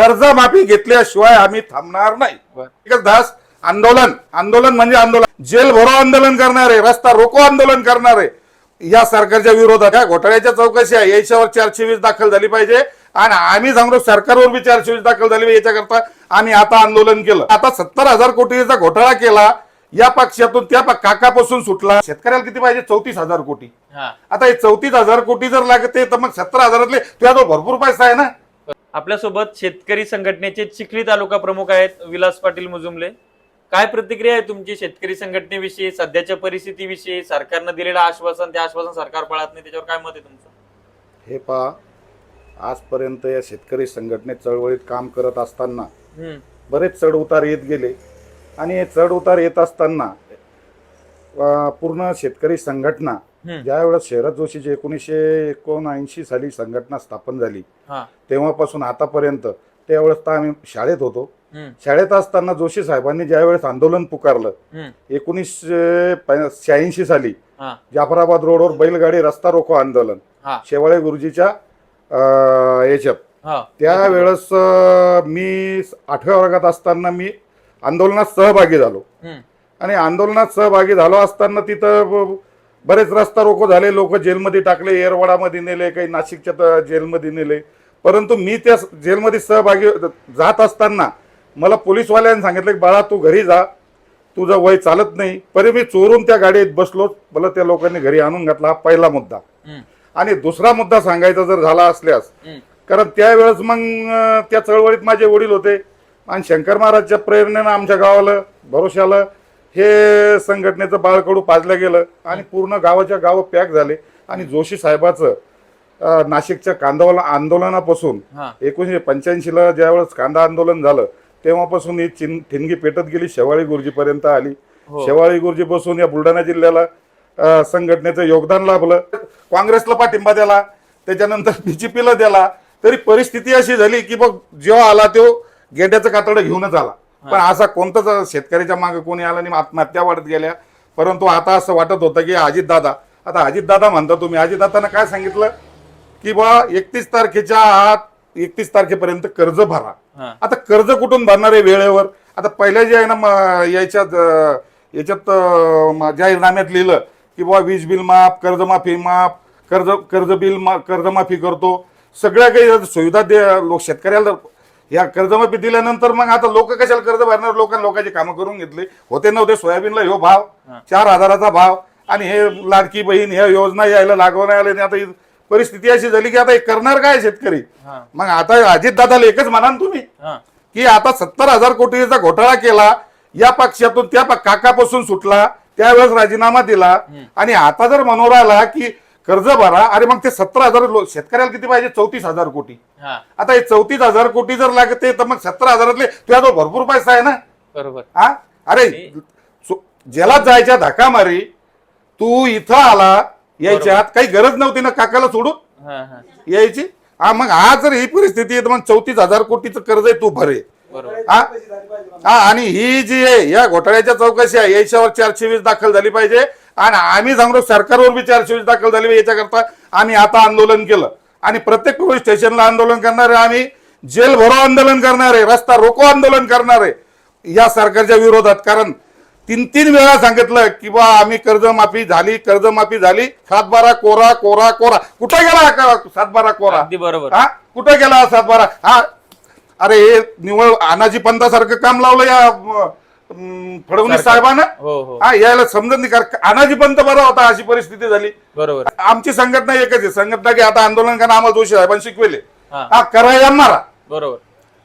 कर्जमाफी घेतल्याशिवाय आम्ही थांबणार नाही। एकच दास आंदोलन, आंदोलन म्हणजे आंदोलन, जेल भरो आंदोलन करणारे, रस्ता रोको आंदोलन करणारे या सरकारच्या विरोधात या घोटाळ्याच्या चौकशी आहे याच्यावर 420 दाखल झाली पाहिजे। आणि आम्ही सांगतो सरकारवर बी 420 दाखल झाली पाहिजे। याच्याकरता आम्ही आता आंदोलन केलं। आता 70,000 कोटीचा घोटाळा केला, या पक्षातून त्या काकापासून सुटला। शेतकऱ्याला किती पाहिजे? 34,000 कोटी। आता हे 34,000 कोटी जर लागते तर मग 70,000तले तुझ्याजवळ भरपूर पैसा आहे ना। आपल्यासोबत शेतकरी संघटनेचे चिखली तालुका प्रमुख आहेत विलास पाटील मुजुमले। काय प्रतिक्रिया आहे तुमची शेतकरी संघटनेविषयी, सध्याच्या परिस्थितीविषयी, सरकारने दिलेलं आश्वासन, त्या आश्वासन सरकार पाळत नाही, त्याच्यावर काय मत आहे तुमचं? हे पहा, आजपर्यंत या शेतकरी संघटनेत चळवळीत काम करत असताना बरेच चढ उतार येत गेले आणि हे चढ उतार येत असताना पूर्ण शेतकरी संघटना ज्यावेळेस शरद जोशीची 1979 साली संघटना स्थापन झाली तेव्हापासून आतापर्यंत, त्यावेळेस तर आम्ही शाळेत होतो। शाळेत असताना जोशी साहेबांनी ज्यावेळेस आंदोलन पुकारलं 1986 साली जाफराबाद रोडवर बैलगाडी रस्ता रोको आंदोलन शेवाळे गुरुजीच्या याच्यात, त्यावेळेस मी 8व्या वर्गात असताना मी आंदोलनात सहभागी झालो। आणि आंदोलनात सहभागी झालो असताना तिथं बरेच रस्ता रोको झाले, लोक जेलमध्ये टाकले, येरवाडामध्ये नेले, काही नाशिकच्या जेलमध्ये नेले। परंतु मी त्या जेलमध्ये सहभागी जात असताना मला पोलीसवाल्यांनी सांगितलं की बाळा तू घरी जा, तुझं वय चालत नाही। परी मी चोरून त्या गाडीत बसलो, मला त्या लोकांनी घरी आणून घातला। हा पहिला मुद्दा। आणि दुसरा मुद्दा सांगायचा जर झाला असल्यास, कारण त्यावेळेस मग त्या चळवळीत माझे वडील होते आणि शंकर महाराजच्या प्रेरणेनं आमच्या गावाला भरोशाला हे संघटनेचं बाळकडू पाजलं गेलं आणि पूर्ण गावाच्या गाव पॅक झाले। आणि जोशी साहेबाचं नाशिकच्या कांदा आंदोलनापासून 1985 ला ज्यावेळेस कांदा आंदोलन झालं तेव्हापासून ही ठिणगी पेटत गेली, शेवाळी गुरुजीपर्यंत आली। शेवाळी गुरुजीपासून या बुलढाणा जिल्ह्याला संघटनेचं योगदान लाभलं। काँग्रेसला पाठिंबा दिला, त्याच्यानंतर बीजेपीला दिला, तरी परिस्थिती अशी झाली की बघ जेव्हा आला तो गेंड्याचं कातडं घेऊनच आला। पण असा कोणताच शेतकऱ्याच्या मागे कोणी आला नाही, आत्महत्या वाढत गेल्या। परंतु आता असं वाटत होतं की अजितदादा, आता अजितदादा म्हणता तुम्ही, अजितदादांना काय सांगितलं की बा 31 तारखेच्या आत 31 तारखेपर्यंत कर्ज भरा। आता कर्ज कुठून भरणार आहे वेळेवर? आता पहिल्या जे आहे ना याच्यात जाहीरनाम्यात लिहिलं की बाबा वीज बिल माफ, कर्जमाफी माफ, कर्ज बिल कर्जमाफी करतो, सगळ्या काही सुविधा लोक शेतकऱ्याला या कर्जमाफी दिल्यानंतर मग आता लोक कशाला कर्ज भरणार? लोकांची कामं करून घेतली होते नव्हते। सोयाबीनला ह्यो भाव 4,000चा भाव आणि हे लाडकी बहीण ह्या योजना यायला लागवण्यात आल्या। आता परिस्थिती अशी झाली की आता हे करणार काय शेतकरी? मग आता अजितदादाला एकच म्हणा तुम्ही की आता 70,000 कोटीचा घोटाळा केला, या पक्षातून त्या काकापासून सुटला, त्यावेळेस राजीनामा दिला आणि आता जर मनोरा आला की कर्ज भरा, अरे मग ते 70,000 शेतकऱ्याला किती पाहिजे? 34,000 कोटी। आता हे 34,000 कोटी जर लागते तर मग 70,000तले तुझ्याजवळ भरपूर पैसा आहे ना। बरोबर। अरे ज्याला जायच्या धक्का मारी, तू इथं आला, यायच्यात काही गरज नव्हती ना काकाला सोडून यायची। मग आज जर ही परिस्थिती आहे तर मग 34,000 कोटीचं कर्ज आहे, तू भरे। आणि ही जी आहे या घोटाळ्याच्या चौकशी आहे याच्यावर 420 दाखल झाली पाहिजे। आणि आम्ही सांगतो सरकारवर बी 420 दाखल झाली पाहिजे। याच्याकरता आम्ही आता आंदोलन केलं आणि प्रत्येक पोलीस स्टेशनला आंदोलन करणारे, आम्ही जेल भरो आंदोलन करणारे, रस्ता रोको आंदोलन करणारे या सरकारच्या विरोधात। कारण 3 वेळा सांगितलं की बा आम्ही कर्जमाफी झाली, कर्जमाफी झाली, 7/12 कोरा कोरा कोरा। कुठे गेला 7/12 कोरा? बरोबर। कुठे गेला 7/12? अरे हे निवळ अनाजी पंतासारखं काम लावलं या फडणवीस साहेबांना। यायला समजत नाही, कारण अनाजी पंत बरा होता, अशी परिस्थिती झाली। बरोबर। आमची संघटना एकच आहे, संघटना की आता आंदोलन करा, आम्हाला जोशी साहेबांनी शिकवेले करा या मारा। बरोबर।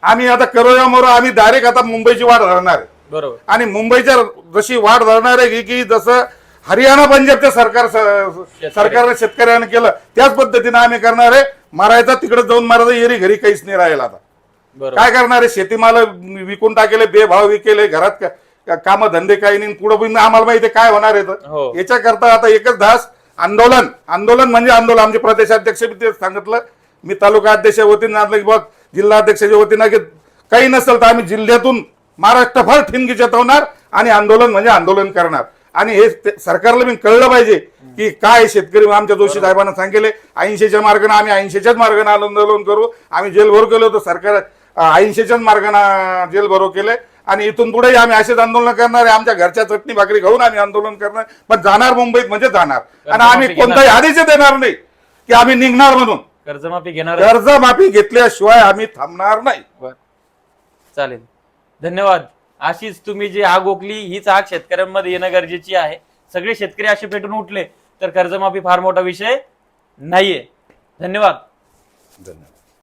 आम्ही आता करो या मारा, आम्ही डायरेक्ट आता मुंबईची वाट धरणार आहे। बरोबर। आणि मुंबईच्या जशी वाट धरणार आहे की जसं हरियाणा पंजाबच्या सरकारने शेतकऱ्यांना केलं त्याच पद्धतीने आम्ही करणार आहे। मारायचा तिकडे जाऊन मारायचं, येरी घरी काहीच नाही राहील। आता काय करणार आहे? शेतीमाल विकून टाकेले, बेभाव विकेले, घरात काम धंदे काही नाही, पुढे पण आम्हाला माहिती काय होणार आहे। याच्याकरता आता एकच धास आंदोलन, आंदोलन म्हणजे आंदोलन। आमचे प्रदेशाध्यक्ष बी ते सांगितलं, मी तालुका अध्यक्ष वतीने बघ जिल्हा अध्यक्षाच्या वतीनं की काही नसेल तर आम्ही जिल्ह्यातून महाराष्ट्रभर ठिणगी चेतवणार आणि आंदोलन म्हणजे आंदोलन करणार। आणि हे सरकारला मी कळलं पाहिजे की काय शेतकरी आमच्या जोशी साहेबांना सांगितले 80च्या मार्गाने, आम्ही 80च्याच मार्गाने आंदोलन करू। आम्ही जेलभर गेलो तर सरकार अहिंसेच्याच मार्गाने जेल भरो केले आणि इथून पुढे आम्ही असेच आंदोलन करणार आहे. आमच्या घरच्या चटणी भाकरी खाऊन आम्ही आंदोलन करणार, पण जाणार मुंबईत म्हणजे जाणार आणि आम्ही कोणताही आदेश देणार नाही की आम्ही निघणार म्हणून. कर्जमाफी घेणार, कर्जमाफी घेतल्याशिवाय आम्ही थांबणार नाही. चालेल, धन्यवाद. अशीच तुम्ही जी आग ओकली हीच आग शेतकऱ्यांमध्ये येणं गरजेची आहे. सगळे शेतकरी असे पेटून उठले तर कर्जमाफी फार मोठा विषय नाहीये. धन्यवाद.